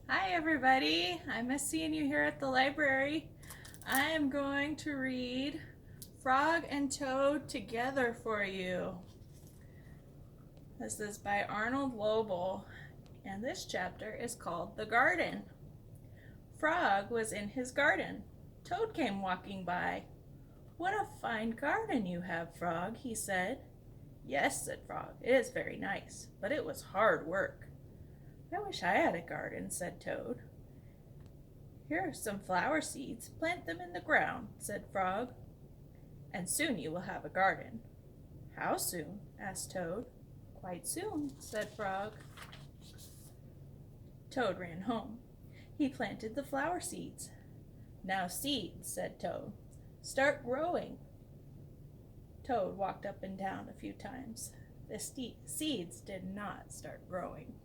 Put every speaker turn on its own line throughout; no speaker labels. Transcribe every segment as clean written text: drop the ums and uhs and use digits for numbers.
Hi everybody, I miss seeing you here at the library. I am going to read Frog and Toad Together for you. This is by Arnold Lobel, and this chapter is called The Garden. Frog was in his garden. Toad came walking by. "What a fine garden you have, Frog," he said. "Yes," said Frog, "it is very nice, but it was hard work." "I wish I had a garden," said Toad. "Here are some flower seeds. Plant them in the ground," said Frog, "and soon you will have a garden." "How soon?" asked Toad. "Quite soon," said Frog. Toad ran home. He planted the flower seeds. "Now seeds," said Toad, "start growing." Toad walked up and down a few times. The seeds did not start growing.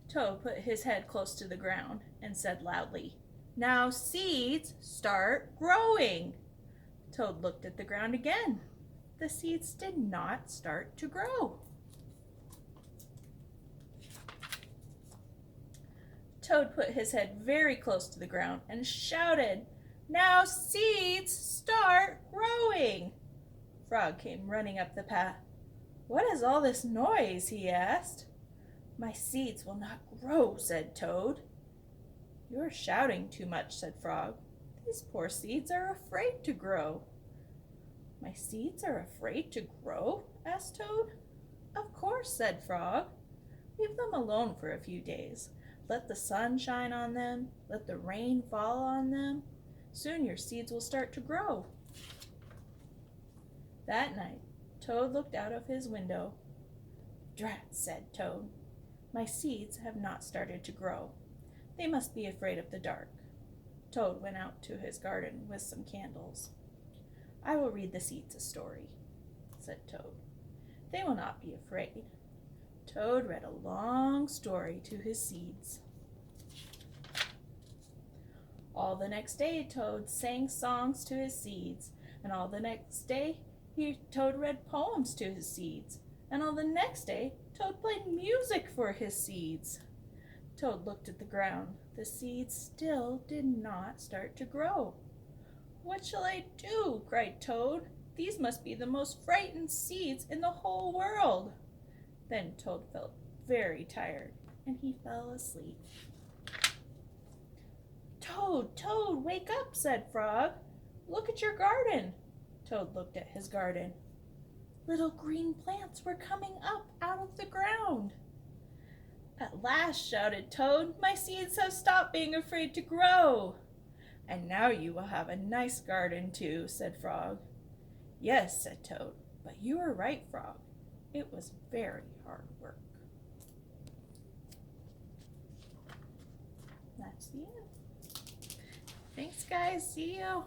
Toad put his head close to the ground and said loudly, "Now seeds, start growing." Toad looked at the ground again. The seeds did not start to grow. Toad put his head very close to the ground and shouted, "Now seeds, start growing." Frog came running up the path. "What is all this noise?" he asked. "My seeds will not grow," said Toad. "You are shouting too much," said Frog. "These poor seeds are afraid to grow." "My seeds are afraid to grow?" asked Toad. "Of course," said Frog. "Leave them alone for a few days. Let the sun shine on them. Let the rain fall on them. Soon your seeds will start to grow." That night, Toad looked out of his window. "Drat," said Toad. "My seeds have not started to grow. They must be afraid of the dark." Toad went out to his garden with some candles. "I will read the seeds a story," said Toad. "They will not be afraid." Toad read a long story to his seeds. All the next day Toad sang songs to his seeds, and all the next day Toad read poems to his seeds, and all the next day Toad played music for his seeds. Toad looked at the ground. The seeds still did not start to grow. "What shall I do?" cried Toad. "These must be the most frightened seeds in the whole world." Then Toad felt very tired, and he fell asleep. "Toad, Toad, wake up," said Frog. "Look at your garden." Toad looked at his garden. Little green plants were coming up out of the ground. "At last," shouted Toad, "my seeds have stopped being afraid to grow." "And now you will have a nice garden too," said Frog. "Yes," said Toad, "but you are right, Frog. It was very hard work." That's the end. Thanks, guys. See you.